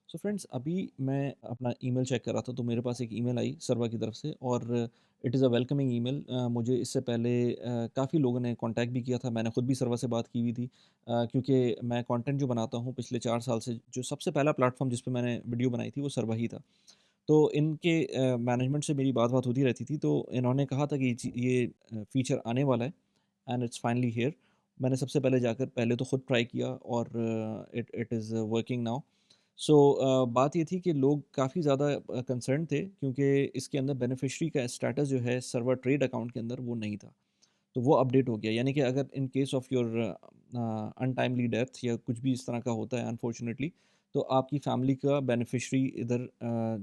So friends, अभी मैं अपना ईमेल चेक कर रहा था तो मेरे पास एक ईमेल आई सर्वा की तरफ से और it is a welcoming email. मुझे इससे पहले काफ़ी लोगों ने कांटेक्ट भी किया था। मैंने खुद भी सर्वा से बात की हुई थी, क्योंकि मैं कंटेंट जो बनाता हूँ पिछले 4 साल से, जो सबसे पहला प्लेटफॉर्म जिस पे मैंने वीडियो बनाई थी वो सर्वा ही था। तो इनके मैनेजमेंट से मेरी बात बात होती रहती थी, तो इन्होंने कहा था कि ये फीचर आने वाला है एंड इट्स फाइनली हियर। मैंने सबसे पहले जाकर पहले तो खुद ट्राई किया और it it is working now. So बात ये थी कि लोग काफ़ी ज़्यादा कंसर्न थे, क्योंकि इसके अंदर बेनिफिशियरी का स्टेटस जो है सर्वर ट्रेड अकाउंट के अंदर वो नहीं था। तो वो अपडेट हो गया, यानी कि अगर in case of your untimely death या कुछ भी इस तरह का होता है अनफॉर्चुनेटली, तो आपकी फैमिली का बेनिफिशियरी इधर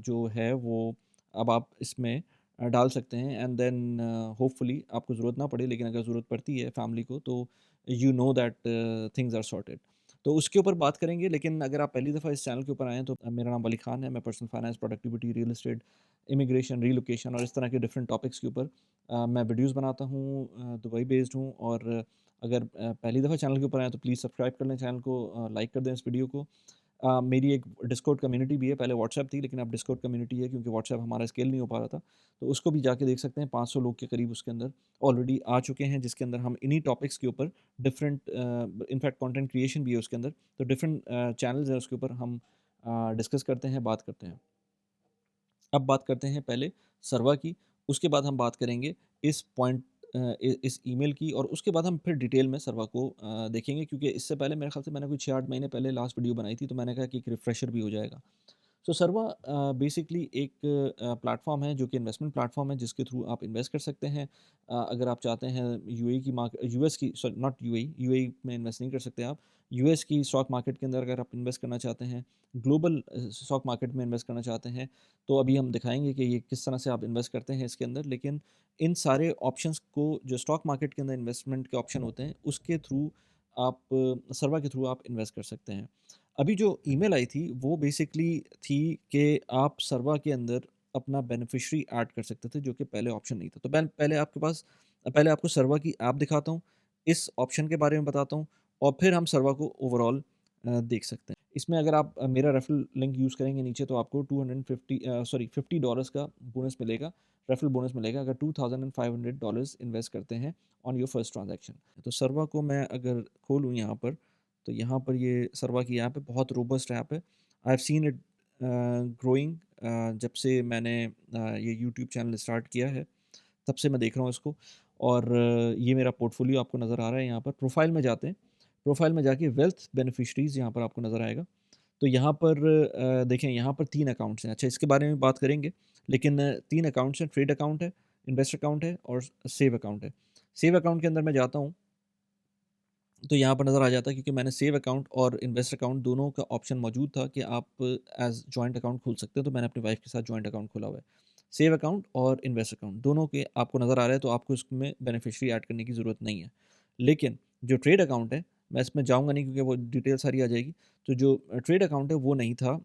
जो है वो अब आप इसमें डाल सकते हैं एंड देन होपफुली आपको ज़रूरत ना पड़े, लेकिन अगर ज़रूरत पड़ती है फैमिली को तो you know that things are sorted. तो उसके ऊपर बात करेंगे, लेकिन अगर आप पहली दफ़ा इस चैनल के ऊपर आए हैं तो मेरा नाम अली खान है। मैं personal finance, productivity, real estate, immigration, relocation और इस तरह के डिफरेंट टॉपिक्स के ऊपर मैं वीडियोस बनाता हूँ। दुबई बेस्ड हूँ और अगर पहली दफ़ा चैनल के ऊपर आएँ तो प्लीज़ सब्सक्राइब कर लें चैनल को, लाइक कर दें इस वीडियो को। मेरी एक डिस्कॉर्ड कम्युनिटी भी है, पहले व्हाट्सएप थी लेकिन अब डिस्कॉर्ड कम्युनिटी है, क्योंकि व्हाट्सएप हमारा स्केल नहीं हो पा रहा था। तो उसको भी जाके देख सकते हैं, 500 लोग के करीब उसके अंदर ऑलरेडी आ चुके हैं, जिसके अंदर हम इन्हीं टॉपिक्स के ऊपर डिफरेंट इनफैक्ट कंटेंट क्रिएशन भी है उसके अंदर। तो डिफरेंट चैनल्स हैं उसके ऊपर, हम डिस्कस करते हैं, बात करते हैं। अब बात करते हैं पहले सर्वा की, उसके बाद हम बात करेंगे इस पॉइंट इस ईमेल की, और उसके बाद हम फिर डिटेल में सर्वा को देखेंगे, क्योंकि इससे पहले मेरे ख्याल से मैंने कोई 6-8 महीने पहले लास्ट वीडियो बनाई थी, तो मैंने कहा कि एक रिफ्रेशर भी हो जाएगा। सो सर्वा बेसिकली एक प्लेटफॉर्म है जो कि इन्वेस्टमेंट प्लेटफॉर्म है, जिसके थ्रू आप इन्वेस्ट कर सकते हैं। अगर आप चाहते हैं यूएई की मार्केट, यूएस की, सॉरी नॉट यूएई, यूएई में इन्वेस्ट नहीं कर सकते आप। यूएस की स्टॉक मार्केट के अंदर अगर आप इन्वेस्ट करना चाहते हैं, ग्लोबल स्टॉक मार्केट में इन्वेस्ट करना चाहते हैं, तो अभी हम दिखाएंगे कि ये किस तरह से आप इन्वेस्ट करते हैं इसके अंदर। लेकिन इन सारे ऑप्शंस को, जो स्टॉक मार्केट के अंदर इन्वेस्टमेंट के ऑप्शन होते हैं, उसके थ्रू आप सर्वा के थ्रू आप इन्वेस्ट कर सकते हैं। अभी जो ईमेल आई थी वो बेसिकली थी कि आप सर्वा के अंदर अपना बेनिफिशियरी ऐड कर सकते थे, जो कि पहले ऑप्शन नहीं था। तो पहले आपको सर्वा की ऐप दिखाता हूँ, इस ऑप्शन के बारे में बताता हूँ और फिर हम सर्वा को ओवरऑल देख सकते हैं। इसमें अगर आप मेरा रेफरल लिंक यूज़ करेंगे नीचे, तो आपको 50 डॉलर्स का बोनस मिलेगा, रेफरल बोनस मिलेगा अगर $2500 इन्वेस्ट करते हैं ऑन योर फर्स्ट ट्रांजैक्शन। तो सर्वा को मैं अगर खोलूँ यहाँ पर, तो यहाँ पर ये सर्वा की ऐप है, बहुत रोबस्ट ऐप है। I have seen it growing, जब से मैंने ये यूट्यूब चैनल स्टार्ट किया है, तब से मैं देख रहा हूँ इसको। और ये मेरा पोर्टफोलियो आपको नज़र आ रहा है यहाँ पर। प्रोफाइल में जाते हैं, प्रोफाइल में जाके वेल्थ बेनिफिशरीज़ यहाँ पर आपको नज़र आएगा। तो यहाँ पर देखें, यहाँ पर 3 अकाउंट्स हैं। अच्छा, इसके बारे में बात करेंगे, लेकिन 3 अकाउंट्स हैं, ट्रेड अकाउंट है, इन्वेस्ट अकाउंट है और सेव अकाउंट है। सेव अकाउंट के अंदर मैं जाता हूँ, तो यहाँ पर नज़र आ जाता है, क्योंकि मैंने सेव अकाउंट और इन्वेस्ट अकाउंट दोनों का ऑप्शन मौजूद था कि आप एज़ जॉइंट अकाउंट खोल सकते हैं, तो मैंने अपनी वाइफ़ के साथ जॉइंट अकाउंट खोला हुआ है। सेव अकाउंट और इन्वेस्ट अकाउंट दोनों के आपको नज़र आ रहा है, तो आपको इसमें बेनिफिशियरी ऐड करने की ज़रूरत नहीं है। लेकिन जो ट्रेड अकाउंट है, मैं इसमें जाऊँगा नहीं, क्योंकि वो डिटेल सारी आ जाएगी। तो जो ट्रेड अकाउंट है वो नहीं था,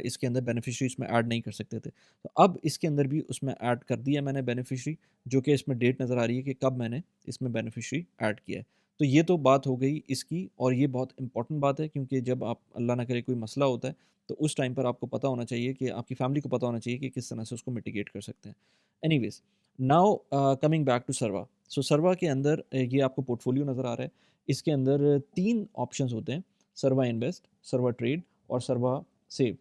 इसके अंदर बेनिफिशियरी इसमें ऐड नहीं कर सकते थे। तो अब इसके अंदर भी उसमें ऐड कर दिया मैंने बेनिफिशियरी, जो कि इसमें डेट नज़र आ रही है कि कब मैंने इसमें बेनिफिशियरी ऐड किया है। तो ये तो बात हो गई इसकी, और ये बहुत इंपॉर्टेंट बात है, क्योंकि जब आप, अल्लाह ना करे, कोई मसला होता है, तो उस टाइम पर आपको पता होना चाहिए, कि आपकी फैमिली को पता होना चाहिए कि किस तरह से उसको मिटिगेट कर सकते हैं। Anyways, now coming back to सर्वा। सो सर्वा के अंदर ये आपको पोर्टफोलियो नज़र आ रहा है। इसके अंदर 3 ऑप्शंस होते हैं, सर्वा इन्वेस्ट, सर्वा ट्रेड और सर्वा सेव।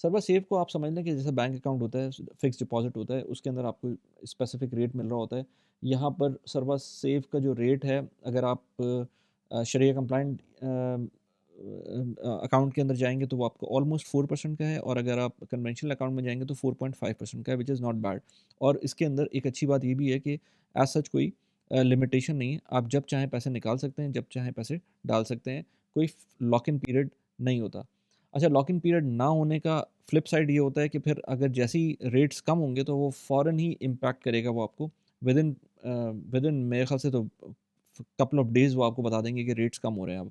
सर्वा सेव को आप समझ लें कि जैसे बैंक अकाउंट होता है, फिक्स्ड डिपॉज़िट होता है, उसके अंदर आपको स्पेसिफिक रेट मिल रहा होता है। यहाँ पर सर्वा सेव का जो रेट है, अगर आप शरिया कंप्लाइंट अकाउंट के अंदर जाएँगे, तो वो आपको ऑलमोस्ट 4% का है, और अगर आप कन्वेंशनल अकाउंट में जाएँगे तो 4.5% का है, व्हिच इज़ नॉट बैड। और इसके अंदर एक अच्छी बात ये भी है कि एज़ सच कोई लिमिटेशन नहीं है। आप जब चाहें पैसे निकाल सकते हैं, जब चाहें पैसे डाल सकते हैं। कोई लॉक इन पीरियड नहीं होता। अच्छा, लॉक इन पीरियड ना होने का फ्लिप साइड ये होता है कि फिर अगर जैसे ही रेट्स कम होंगे, तो वो फ़ौरन ही इम्पैक्ट करेगा वो आपको। विदिन विदिन मेरे ख़्याल से तो कपल ऑफ डेज़ वो आपको बता देंगे कि रेट्स कम हो रहे हैं अब।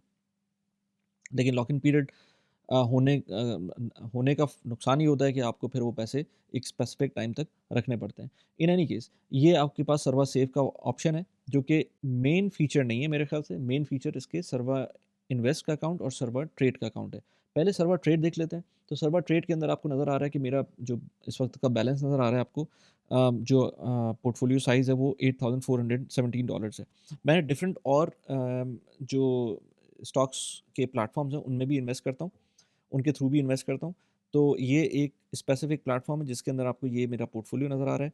लेकिन लॉक इन पीरियड होने का नुकसान ये होता है कि आपको फिर वो पैसे एक स्पेसिफिक टाइम तक रखने पड़ते हैं। इन एनी केस, ये आपके पास सर्वा सेव का ऑप्शन है, जो कि मेन फीचर नहीं है मेरे ख्याल से। मेन फीचर इसके सर्वा इन्वेस्ट का अकाउंट और सर्वा ट्रेड का अकाउंट है। पहले सर्वर ट्रेड देख लेते हैं। तो सर्वर ट्रेड के अंदर आपको नज़र आ रहा है कि मेरा जो इस वक़्त का बैलेंस नज़र आ रहा है आपको, जो पोर्टफोलियो साइज़ है वो $8,417 है। मैंने डिफरेंट और जो स्टॉक्स के प्लेटफ़ॉर्म्स हैं उनमें भी इन्वेस्ट करता हूँ, उनके थ्रू भी इन्वेस्ट करता हूँ। तो ये एक स्पेसिफ़िक प्लेटफ़ॉर्म है जिसके अंदर आपको ये मेरा पोर्टफोलियो नज़र आ रहा है।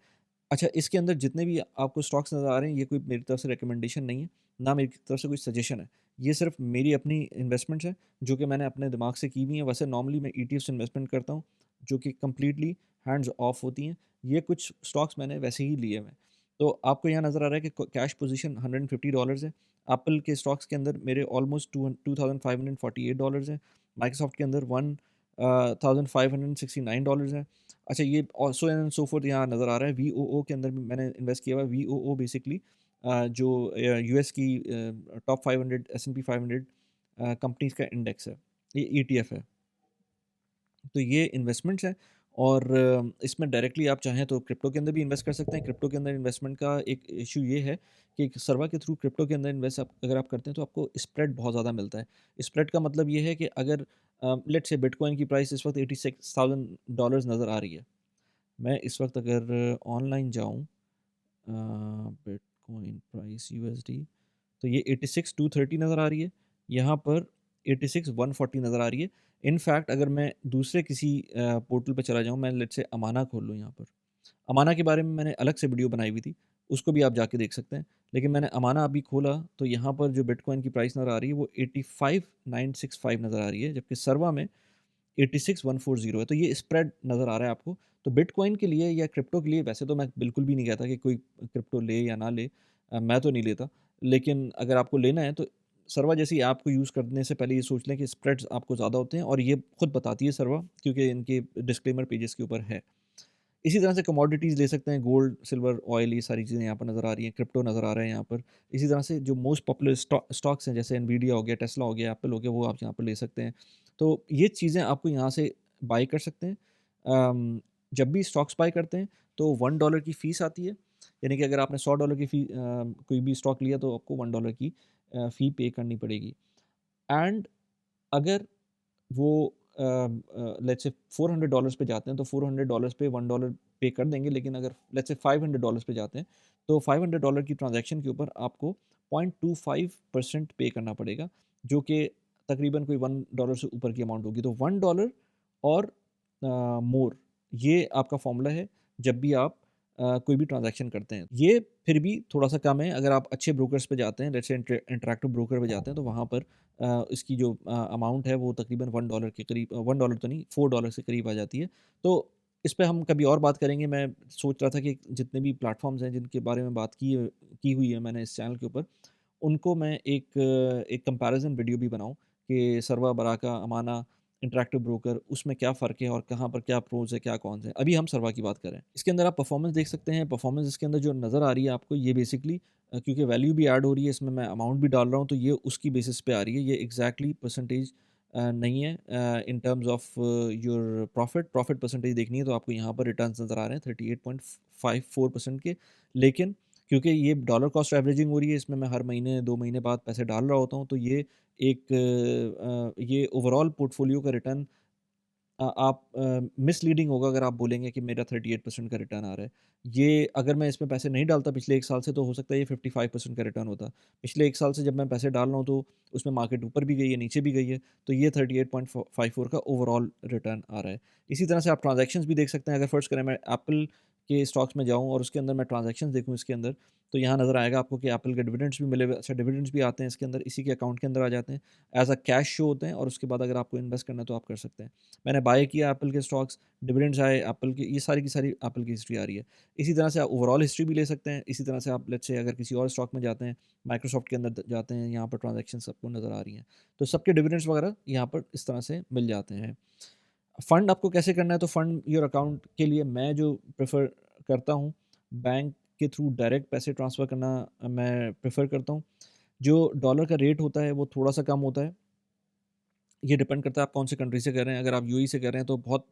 अच्छा, इसके अंदर जितने भी आपको स्टॉक्स नज़र आ रहे हैं, ये कोई मेरी तरफ से रिकमेंडेशन नहीं है, ना मेरी तरफ से कोई सजेशन है। ये सिर्फ़ मेरी अपनी इन्वेस्टमेंट्स हैं, जो कि मैंने अपने दिमाग से की हुई हैं। वैसे नॉर्मली मैं ईटीएफ से इन्वेस्टमेंट करता हूँ, जो कि कंप्लीटली हैंड्स ऑफ होती हैं। ये कुछ स्टॉक्स मैंने वैसे ही लिए हुए हैं। तो आपको यहाँ नज़र आ रहा है कि कैश पोज़ीशन $150 है। एप्पल के स्टॉक्स के अंदर मेरे ऑलमोस्ट $2,548 हैं। माइक्रोसॉफ्ट के अंदर $1,569 हैं। अच्छा, ये और सो एंड सो फोर्थ यहाँ नज़र आ रहा है। वीओओ के अंदर भी मैंने इन्वेस्ट किया हुआ है। वीओओ बेसिकली जो यूएस की टॉप 500 एस&पी 500 कंपनीज़ का इंडेक्स है। ये ईटीएफ है। तो ये इन्वेस्टमेंट्स हैं और इसमें डायरेक्टली आप चाहें तो क्रिप्टो के अंदर भी इन्वेस्ट कर सकते हैं। क्रिप्टो के अंदर इन्वेस्टमेंट का एक इश्यू ये है कि सर्वा के थ्रू क्रिप्टो के अंदर इन्वेस्ट आप अगर आप करते हैं तो आपको स्प्रेड बहुत ज़्यादा मिलता है। स्प्रेड का मतलब ये है कि अगर लेट्स से बिटकॉइन की प्राइस इस वक़्त $86,000 नज़र आ रही है। मैं इस वक़्त अगर ऑनलाइन जाऊँ, बिटकॉइन प्राइस यूएसडी, तो ये 86,230 नज़र आ रही है। यहाँ पर 86,140 नज़र आ रही है। इनफैक्ट अगर मैं दूसरे किसी पोर्टल पे चला जाऊँ, मैं लेट्स से अमाना खोल लूँ यहाँ पर। अमाना के बारे में मैंने अलग से वीडियो बनाई हुई थी, उसको भी आप जाके देख सकते हैं। लेकिन मैंने अमाना अभी खोला तो यहाँ पर जो बिटकॉइन की प्राइस नज़र आ रही है वो 85,965 नज़र आ रही है, जबकि सर्वा में 86,140 है। तो ये स्प्रेड नज़र आ रहा है आपको। तो बिटकॉइन के लिए या क्रिप्टो के लिए वैसे तो मैं बिल्कुल भी नहीं कहता कि कोई क्रिप्टो ले या ना ले। मैं तो नहीं लेता। लेकिन अगर आपको लेना है तो सर्वा जैसी ऐप को यूज़ करने से पहले ये सोच लें कि स्प्रेड्स आपको ज़्यादा होते हैं, और ये खुद बताती है सर्वा, क्योंकि इनके डिस्क्लेमर पेजेस के ऊपर है। इसी तरह से कमोडिटीज़ ले सकते हैं, गोल्ड, सिल्वर, ऑयल, ये सारी चीज़ें यहाँ पर नज़र आ रही हैं, क्रिप्टो नज़र आ रहा है यहाँ पर। इसी तरह से जो मोस्ट पॉपुलर स्टॉक्स हैं जैसे एनवीडिया हो गया, टेस्ला हो गया, एप्पल हो गया, वो आप यहाँ पर ले सकते हैं। तो ये चीज़ें आपको यहाँ से बाय कर सकते हैं। जब भी स्टॉक्स बाय करते हैं तो $1 की फ़ीस आती है, यानी कि अगर आपने $100 की कोई भी स्टॉक लिया तो आपको $1 की फ़ी पे करनी पड़ेगी। एंड अगर वो लेट्स से $400 पे जाते हैं तो $400 पे $1 पे कर देंगे, लेकिन अगर लेट्स से $500 पे जाते हैं तो $500 की ट्रांजैक्शन के ऊपर आपको 0.25% पे करना पड़ेगा, जो कि तकरीबन कोई $1 से ऊपर की अमाउंट होगी। तो $1 और मोर, ये आपका फ़ॉर्मूला है जब भी आप कोई भी ट्रांज़ैक्शन करते हैं। ये फिर भी थोड़ा-सा कम है, अगर आप अच्छे ब्रोकर्स पे जाते हैं, लेट्स से इंटरैक्टिव ब्रोकर पे जाते हैं, तो वहाँ पर इसकी जो अमाउंट है वो तकरीबन $1 के करीब, $1 तो नहीं, $4 के करीब आ जाती है। तो इस पे हम कभी और बात करेंगे। मैं सोच रहा था कि जितने भी प्लेटफ़ॉर्म्स हैं जिनके बारे में बात की हुई है मैंने इस चैनल के ऊपर, उनको मैं एक कंपैरिज़न वीडियो भी बनाऊँ कि सर्वा, बराका, अमाना, इंटरैक्टिव ब्रोकर, उसमें क्या फ़र्क है और कहाँ पर क्या प्रोज़ है, क्या कॉन्स हैं। अभी हम सर्वा की बात कर रहे हैं। इसके अंदर आप परफ़ॉर्मेंस देख सकते हैं। परफ़ॉर्मेंस इसके अंदर जो नज़र आ रही है आपको, ये बेसिकली क्योंकि वैल्यू भी ऐड हो रही है इसमें, मैं अमाउंट भी डाल रहा हूँ, तो ये उसकी बेसिस पे आ रही है। ये एग्ज़ैक्टली परसेंटेज नहीं है in terms of your profit percentage देखनी है तो आपको यहाँ पर रिटर्न्स नज़र आ रहे हैं 38.54% के। लेकिन क्योंकि ये डॉलर कॉस्ट एवरेजिंग हो रही है, इसमें मैं हर महीने 2 महीने बाद पैसे डाल रहा होता हूँ, तो ये एक ये ओवरऑल पोर्टफोलियो का रिटर्न आप मिसलीडिंग होगा अगर आप बोलेंगे कि मेरा 38% का रिटर्न आ रहा है। ये अगर मैं इसमें पैसे नहीं डालता पिछले 1 साल से, तो हो सकता है ये 55% का रिटर्न होता। पिछले 1 साल से जब मैं पैसे डाल रहा हूँ तो उसमें मार्केट ऊपर भी गई है, नीचे भी गई है, तो ये 38.54 का ओवरऑल रिटर्न आ रहा है। इसी तरह से आप ट्रांज़ैक्शंस भी देख सकते हैं। अगर फ़र्ज़ करें मैं एप्पल के स्टॉक्स में जाऊँ और उसके अंदर मैं ट्रांज़ैक्शंस देखूँ इसके अंदर, तो यहाँ नज़र आएगा आपको कि एप्पल के डिविडेंड्स भी मिले हुए, अच्छा डिविडेंड्स भी आते हैं इसके अंदर, इसी के अकाउंट के अंदर आ जाते हैं। एज़ अ कैश शो होते हैं, और उसके बाद अगर आपको इन्वेस्ट करना है तो आप कर सकते हैं। मैंने बाय किया एप्पल के स्टॉक्स, डिविडेंड्स आए एप्पल के, ये सारी की सारी एप्पल की हिस्ट्री आ रही है। इसी तरह से आप ओवरऑल हिस्ट्री भी ले सकते हैं। इसी तरह से आप लेट्स से अगर किसी और स्टॉक में जाते हैं, माइक्रोसॉफ्ट के अंदर जाते हैं, यहाँ पर ट्रांज़ैक्शंस आपको नज़र आ रही हैं। तो सबके डिविडेंड्स वगैरह यहाँ पर इस तरह से मिल जाते हैं। फंड आपको कैसे करना है, तो फंड योर अकाउंट के लिए मैं जो प्रेफ़र करता हूँ, बैंक के थ्रू डायरेक्ट पैसे ट्रांसफ़र करना मैं प्रेफ़र करता हूँ। जो डॉलर का रेट होता है वो थोड़ा-सा कम होता है। ये डिपेंड करता है आप कौन से कंट्री से कर रहे हैं। अगर आप यूएई से कर रहे हैं तो बहुत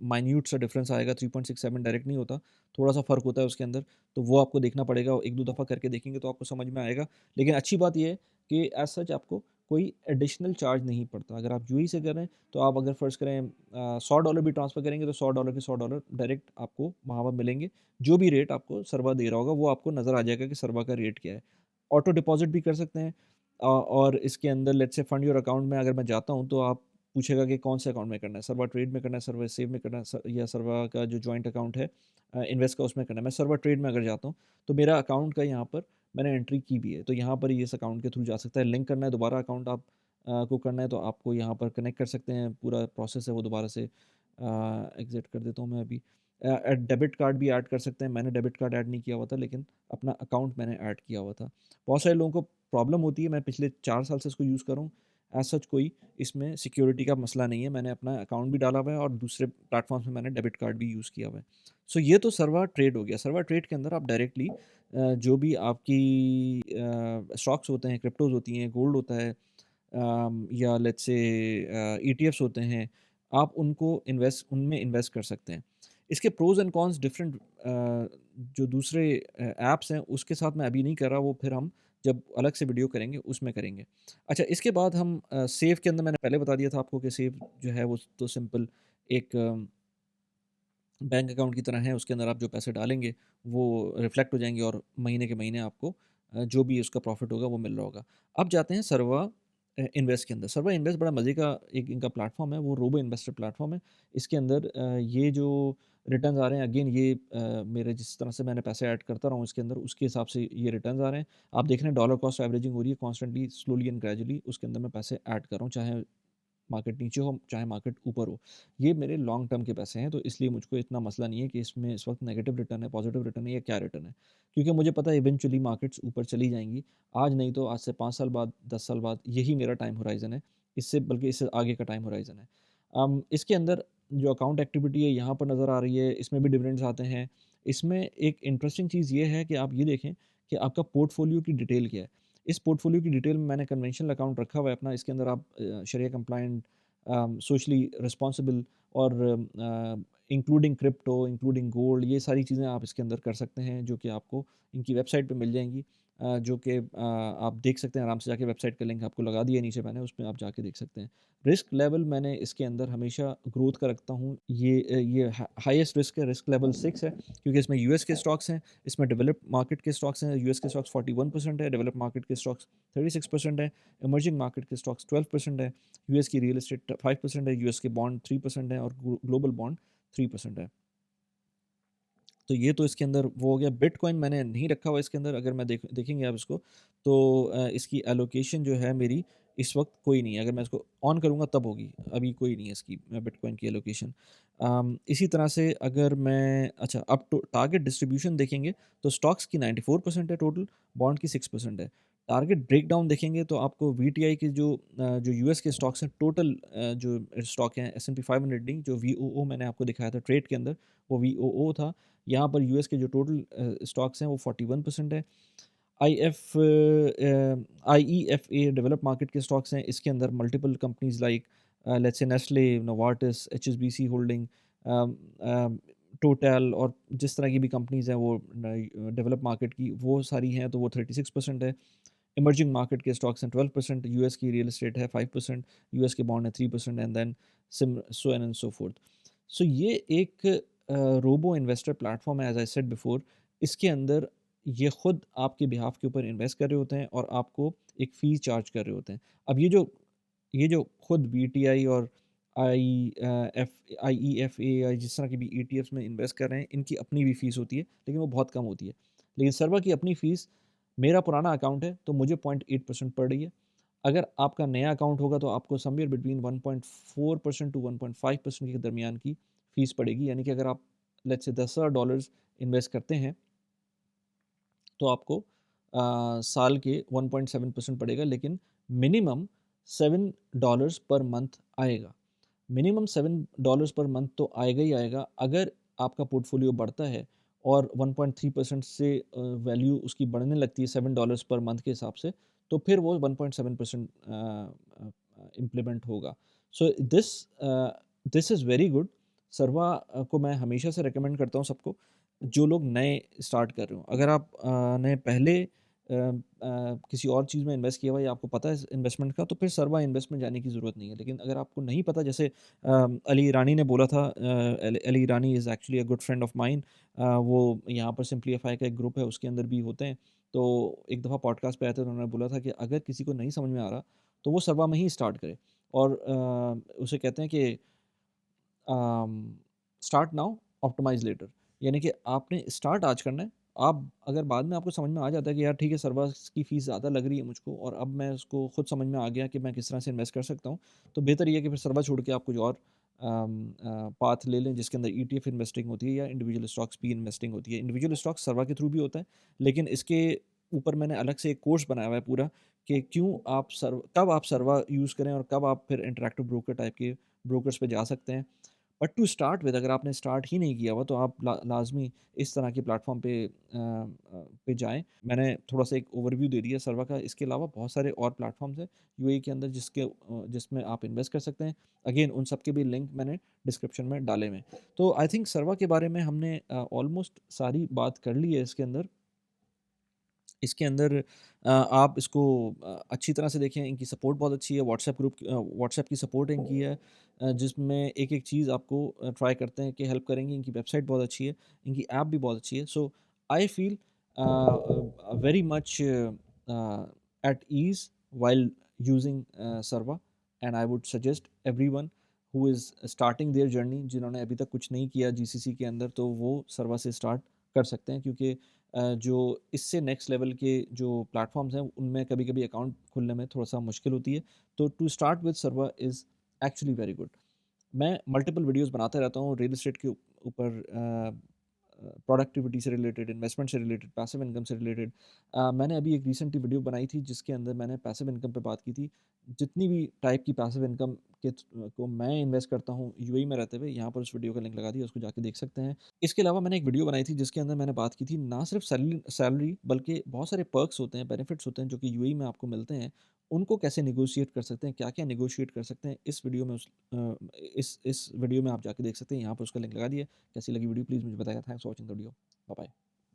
माइन्यूट सा डिफरेंस आएगा, 3.67 डायरेक्ट नहीं होता, थोड़ा-सा फ़र्क होता है उसके अंदर। तो वो आपको देखना पड़ेगा, 1-2 दफ़ा करके देखेंगे तो आपको समझ में आएगा। लेकिन अच्छी बात ये है कि एज़ सच आपको कोई एडिशनल चार्ज नहीं पड़ता। अगर आप यूएई से कर रहे हैं, तो आप अगर फ़र्ज़ करें $100 भी ट्रांसफ़र करेंगे, तो $100 के $100 डायरेक्ट आपको वहाँ पर मिलेंगे। जो भी रेट आपको सर्वर दे रहा होगा, वो आपको नज़र आ जाएगा कि सर्वर का रेट क्या है। ऑटो डिपॉज़िट भी कर सकते हैं और इसके अंदर let's say fund your account में अगर मैं जाता हूँ, तो आप पूछेगा कि कौन से अकाउंट में करना है, सर्वर ट्रेड में करना है, सर्वर सेव में करना है या सर्वर का जो जॉइंट अकाउंट है इन्वेस्ट का उसमें करना है। मैं सर्वर ट्रेड में अगर जाता हूँ, तो मेरा अकाउंट का यहाँ पर मैंने एंट्री की भी है, तो यहाँ पर ये इस अकाउंट के थ्रू जा सकता है। लिंक करना है दोबारा अकाउंट आप को करना है, तो आपको यहाँ पर कनेक्ट कर सकते हैं। पूरा प्रोसेस है वो दोबारा से एग्ज़िट कर देता हूँ मैं अभी। डेबिट कार्ड भी ऐड कर सकते हैं। मैंने डेबिट कार्ड ऐड नहीं किया हुआ था, लेकिन अपना अकाउंट मैंने ऐड किया हुआ था। बहुत सारे लोगों को प्रॉब्लम होती है, मैं पिछले 4 साल से इसको यूज़ कर रहा हूँ। एज़ सच कोई इसमें सिक्योरिटी का मसला नहीं है। मैंने अपना अकाउंट भी डाला हुआ है और दूसरे प्लेटफ़ॉर्म्स में मैंने डेबिट कार्ड भी यूज़ किया हुआ है। सो ये तो सर्वर ट्रेड हो गया। सर्वर ट्रेड के अंदर आप डायरेक्टली जो भी आपकी स्टॉक्स होते हैं, क्रिप्टोज़ होती हैं, गोल्ड होता है या लेट्स से ईटीएफ्स होते हैं, आप उनमें इन्वेस्ट कर सकते हैं। इसके प्रोज़ एंड कॉन्स डिफरेंट जो दूसरे ऐप्स हैं, उसके साथ मैं अभी नहीं कर रहा, वो फिर हम जब अलग से वीडियो करेंगे, उसमें करेंगे। अच्छा, इसके बाद हम सेव के अंदर मैंने पहले बता दिया था आपको कि सेव जो है वो तो सिंपल एक बैंक अकाउंट की तरह है, उसके अंदर आप जो पैसे डालेंगे, वो रिफ्लेक्ट हो जाएँगे और महीने के महीने आपको जो भी उसका प्रॉफ़िट होगा, वो मिल रहा होगा। अब जाते हैं सर्वा इन्वेस्ट के अंदर। सर्वा इन्वेस्ट बड़ा मज़े का एक इनका प्लेटफ़ॉर्म है, वो रोबो इन्वेस्टर प्लेटफ़ॉर्म है। इसके अंदर ये जो रिटर्न्स आ रहे हैं, अगेन ये मेरे जिस तरह से मैंने पैसे ऐड करता रहा हूँ इसके अंदर, उसके हिसाब से ये रिटर्न्स आ रहे हैं। आप देख रहे हैं डॉलर कॉस्ट एवरेजिंग हो रही है कॉन्स्टेंटली, स्लोली एंड ग्रेजुअली उसके अंदर मैं पैसे ऐड कर रहा हूँ, चाहे मार्केट नीचे हो, चाहे मार्केट ऊपर हो। ये मेरे लॉन्ग टर्म के पैसे हैं, तो इसलिए मुझको इतना मसला नहीं है कि इसमें इस वक़्त नेगेटिव रिटर्न है, पॉज़िटिव रिटर्न है या क्या रिटर्न है। क्योंकि मुझे पता है इवेंचुअली मार्केट्स ऊपर चली जाएँगी। आज नहीं तो आज से 5 साल बाद, 10 साल बाद यही मेरा टाइम होराइज़न है। इससे बल्कि इससे आगे का टाइम होराइज़न है। इसके अंदर जो अकाउंट एक्टिविटी है यहाँ पर नज़र आ रही है, इसमें भी डिविडेंड्स आते हैं। इसमें एक इंटरेस्टिंग चीज़ ये है कि आप ये देखें कि आपका पोर्टफ़ोलियो की डिटेल क्या है। इस पोर्टफ़ोलियो की डिटेल में मैंने कन्वेंशनल अकाउंट रखा हुआ है अपना, इसके अंदर आप शरिया कंप्लायंट सोशली रिस्पॉन्सिबल और इंक्लूडिंग क्रिप्टो, इंक्लूडिंग गोल्ड, ये सारी चीज़ें आप इसके अंदर कर सकते हैं, जो कि आपको इनकी वेबसाइट पे मिल जाएँगी। जो कि आप देख सकते हैं आराम से जाके, वेबसाइट का लिंक आपको लगा दिया नीचे मैंने, उसमें आप जाके देख सकते हैं। रिस्क लेवल मैंने इसके अंदर हमेशा ग्रोथ का रखता हूँ। ये हाईएस्ट रिस्क है, रिस्क लेवल 6 है, क्योंकि इसमें यूएस के स्टॉक्स हैं, इसमें डेवलप्ड मार्केट के स्टॉक्स हैं। यूएस के स्टॉक्स 41% है, डेवलप्ड मार्केट के स्टॉक्स 36% है, इमर्जिंग मार्केट के स्टॉक्स 12% है, यूएस की रियल एस्टेट 5% है, यूएस के बॉन्ड 3% है और ग्लोबल बॉन्ड 3% है। तो ये तो इसके अंदर वो हो गया। बिटकॉइन मैंने नहीं रखा हुआ इसके अंदर, अगर मैं देखेंगे आप इसको, तो इसकी एलोकेशन जो है मेरी इस वक्त कोई नहीं है। अगर मैं इसको ऑन करूँगा तब होगी, अभी कोई नहीं है इसकी बिटकॉइन की एलोकेशन। इसी तरह से अगर मैं अच्छा अब तो टारगेट डिस्ट्रीब्यूशन देखेंगे, तो स्टॉक्स की 94% है टोटल, बॉन्ड की 6% है। टारगेट ब्रेकडाउन देखेंगे तो आपको वीटीआई के जो यूएस के स्टॉक्स हैं टोटल, जो स्टॉक हैं एस&पी 500 नहीं, जो वीओओ मैंने आपको दिखाया था ट्रेड के अंदर, वो वीओओ था। यहाँ पर यूएस के जो टोटल स्टॉक्स हैं वो 41% है। आईईएफए डेवलप्ड मार्केट के स्टॉक्स हैं, इसके अंदर multiple companies like let's say Nestle, Novartis, HSBC holding, total और जिस तरह की भी कंपनीज हैं वो डेवलप मार्केट की वो सारी हैं, तो वो 36% है। इमर्जिंग मार्केट के स्टॉक्स हैं 12%, यूएस की रियल एस्टेट है 5%, यूएस के बॉन्ड है 3% एंड देन सिम so and so forth. So ये एक रोबो इन्वेस्टर प्लेटफॉर्म है, एज आई सेड बिफोर। इसके अंदर ये खुद आपके बिहाफ के ऊपर इन्वेस्ट कर रहे होते हैं और आपको एक फ़ी चार्ज कर रहे होते हैं। अब ये जो खुद बीटीआई और आईईएफए या जिस तरह की भी ईटीएफ्स में इन्वेस्ट कर रहे हैं, इनकी अपनी भी फ़ीस होती है, लेकिन वो बहुत कम होती है। लेकिन सर्वा की अपनी फ़ीस, मेरा पुराना अकाउंट है तो मुझे 0.8% पड़ रही है। अगर आपका नया अकाउंट होगा तो आपको समवेयर बिटवीन 1.4% टू 1.5% के दरमियान की फ़ीस पड़ेगी। यानी कि अगर आप लेट्स से $10,000 इन्वेस्ट करते हैं, तो आपको साल के 1.7% पड़ेगा, लेकिन मिनिमम $7 पर मंथ आएगा। मिनिमम $7 पर मंथ तो आएगा ही आएगा। अगर आपका पोर्टफोलियो बढ़ता है और 1.3% से वैल्यू उसकी बढ़ने लगती है $7 पर मंथ के हिसाब से, तो फिर वो 1.7% इम्प्लीमेंट होगा। So this is very good. सर्वा को मैं हमेशा से रिकमेंड करता हूँ सबको, जो लोग नए स्टार्ट कर रहे हो। अगर आप ने पहले किसी और चीज़ में इन्वेस्ट किया हुआ है या आपको पता है इस इन्वेस्टमेंट का, तो फिर सर्वा इन्वेस्टमेंट जाने की ज़रूरत नहीं है। लेकिन अगर आपको नहीं पता, जैसे अली ईरानी ने बोला था, Ali Ali Irani is actually a good friend of mine. वो यहाँ पर सिम्प्लीफाई का एक ग्रुप है, उसके अंदर भी होते हैं। तो एक दफ़ा पॉडकास्ट पे आए थे, तो उन्होंने बोला था कि अगर किसी को नहीं समझ में आ रहा, तो वो सर्वा में ही स्टार्ट करे। और उसे कहते हैं कि स्टार्ट नाउ ऑप्टिमाइज़ लेटर, यानी कि आपने स्टार्ट आज करना है। आप अगर बाद में आपको समझ में आ जाता है कि यार ठीक है, सर्विस की फ़ीस ज़्यादा लग रही है मुझको और अब मैं उसको खुद समझ में आ गया कि मैं किस तरह से इन्वेस्ट कर सकता हूँ, तो बेहतर ये है कि फिर सर्वा छोड़ के आप कुछ और पाथ ले लें, जिसके अंदर ईटीएफ इन्वेस्टिंग होती है या इंडिविजुअल स्टॉक्स भी इन्वेस्टिंग होती है। इंडिविजुअल स्टॉक्स सर्वा के थ्रू भी होता है, लेकिन इसके ऊपर मैंने अलग से एक कोर्स बनाया हुआ है पूरा, कि क्यों आप कब आप सर्वा यूज़ करें और कब आप फिर इंटरैक्टिव ब्रोकर टाइप के ब्रोकर्स पे जा सकते हैं। बट टू स्टार्ट विद, अगर आपने स्टार्ट ही नहीं किया हुआ, तो आप लाज़मी इस तरह के प्लेटफ़ॉर्म पे जाएँ। मैंने थोड़ा-सा एक ओवरव्यू दे दिया सर्वा का, इसके अलावा बहुत सारे और प्लेटफ़ॉर्म्स हैं यूएई के अंदर जिसमें आप इन्वेस्ट कर सकते हैं। अगेन उन सब के भी लिंक मैंने डिस्क्रिप्शन में डाले हुए हैं। तो आई थिंक सर्वा के बारे में हमने ऑलमोस्ट सारी बात कर ली है इसके अंदर। इसके अंदर आप इसको अच्छी तरह से देखें, इनकी सपोर्ट बहुत अच्छी है, व्हाट्सएप की सपोर्ट इनकी है, जिसमें एक-एक चीज़ आपको ट्राई करते हैं कि हेल्प करेंगी, इनकी वेबसाइट बहुत अच्छी है, इनकी ऐप भी बहुत अच्छी है। So I feel very much at ease while using Sarva, and I would suggest everyone who is starting their journey, जिन्होंने अभी तक कुछ नहीं किया जीसीसी के अंदर, तो वो सर्वा से स्टार्ट कर सकते हैं, क्योंकि जो इससे नेक्स्ट लेवल के जो प्लेटफ़ॉर्म्स हैं, उनमें कभी-कभी अकाउंट खुलने में थोड़ा-सा मुश्किल होती है। तो टू स्टार्ट विद सर्वा इज़ एक्चुअली वेरी गुड। मैं मल्टीपल वीडियोज़ बनाता रहता हूँ रियल एस्टेट के ऊपर, प्रोडक्टिविटी से रिलेटेड, इन्वेस्टमेंट से रिलेटेड, पैसिव इनकम से रिलेटेड। मैंने अभी एक रिसेंटली वीडियो बनाई थी, जिसके अंदर मैंने पैसिव इनकम पे बात की थी। जितनी भी टाइप की पैसिव इनकम को मैं इन्वेस्ट करता हूँ यूएई में रहते हुए, यहाँ पर उस वीडियो का लिंक लगा दिया, उसको जाके देख सकते हैं। इसके अलावा मैंने एक वीडियो बनाई थी, जिसके अंदर मैंने बात की थी ना सिर्फ सैलरी, बल्कि बहुत सारे पर्क्स होते हैं, बेनिफिट्स होते हैं जो कि यूएई में आपको मिलते हैं। उनको कैसे नेगोशिएट कर सकते हैं, क्या-क्या नेगोशिएट कर सकते हैं, इस वीडियो में आप जाके देख सकते हैं। यहाँ पर उसका लिंक लगा दिया है। कैसी लगी वीडियो प्लीज़ मुझे बताइए। Thanks for watching the video. Bye bye.